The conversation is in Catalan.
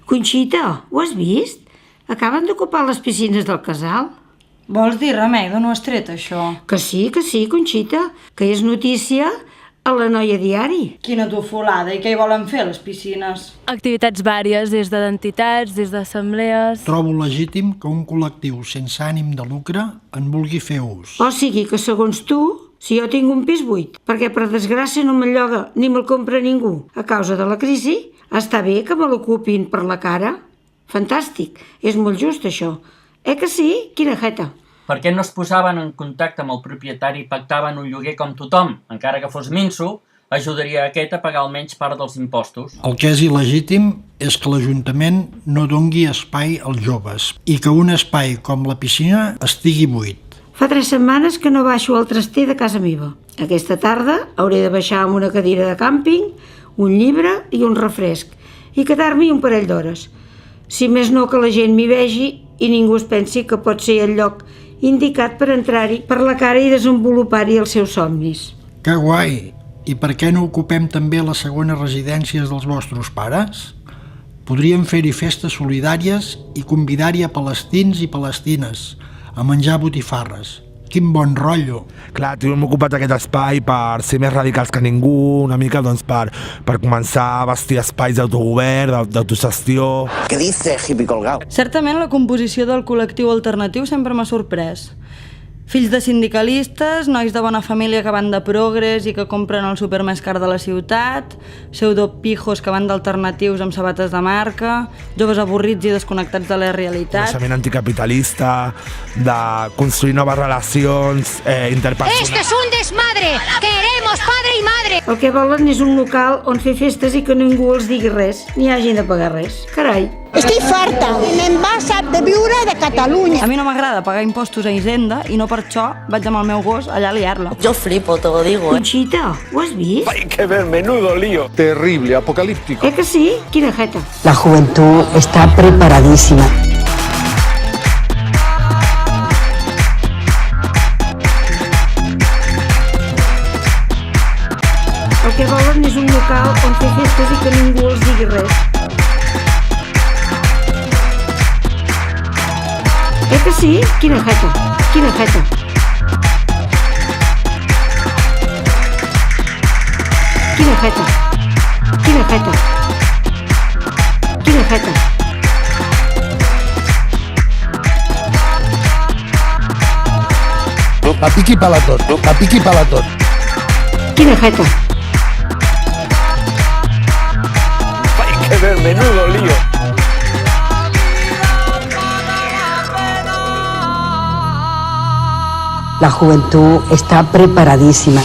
Conxita, ho has vist? Acaben d'ocupar les piscines del casal. Vols dir, Remei, d'on ho has tret, això? Que sí, Conxita, que és notícia a la Noia Diari. Quina tofolada, i què hi volen fer, a les piscines? Activitats vàries, des d'entitats, des d'assemblees... Trobo legítim que un col·lectiu sense ànim de lucre en vulgui fer ús. O sigui que, segons tu, si jo tinc un pis buit, perquè per desgràcia no me'l lloga ni me'l compra ningú a causa de la crisi, està bé que me l'ocupin per la cara? Fantàstic, és molt just això. Que sí? Quina jeta. Per què no es posaven en contacte amb el propietari i pactaven un lloguer com tothom? Encara que fos minso, ajudaria aquest a pagar almenys part dels impostos. El que és il·legítim és que l'Ajuntament no dongui espai als joves i que un espai com la piscina estigui buit. Fa 3 setmanes que no baixo al traster de casa meva. Aquesta tarda hauré de baixar amb una cadira de càmping, un llibre i un refresc i quedar-m'hi un parell d'hores. Si més no que la gent m'hi vegi i ningú es pensi que pot ser el lloc indicat per entrar-hi per la cara i desenvolupar-hi els seus somnis. Que guai! I per què no ocupem també les segones residències dels vostres pares? Podríem fer-hi festes solidàries i convidar-hi a palestins i palestines a menjar botifarres. Quin bon rotllo! Clar, tio, hem ocupat aquest espai per ser més radicals que ningú, una mica doncs, per començar a vestir espais d'autogovern, d'autogestió... Què dice, hippie colgado? Certament la composició del col·lectiu alternatiu sempre m'ha sorprès. Fills de sindicalistes, nois de bona família que van de progres i que compren el súper més car de la ciutat, pseudopijos que van d'alternatius amb sabates de marca, joves avorrits i desconnectats de la realitat... Coneixement anticapitalista, de construir noves relacions interpersonals... ¡Esto es un desmadre! ¡Queremos padre y madre! El que volen és un local on fer festes i que ningú els digui res, ni hagin de pagar res. Carai! Estic farta, me'n vas de viure de Catalunya. A mi no m'agrada pagar impostos a Hisenda i no per això vaig amb el meu gos allà a liar-la. Yo flipo, te lo digo, Conxita, ho has vist? Hay que ver, menudo lío. Terrible, apocalíptico. Que sí? Quina jeta. La juventud está preparadísima. El que volen és un local on fer festes i que ningú els digui res. Que sí? Quina jeta. Quina jeta. Quina jeta. Quina jeta. Quina jeta. A piqui pala tot, a piqui pala tot. Quina jeta. Hay que ver, menudo lío. La juventud está preparadísima.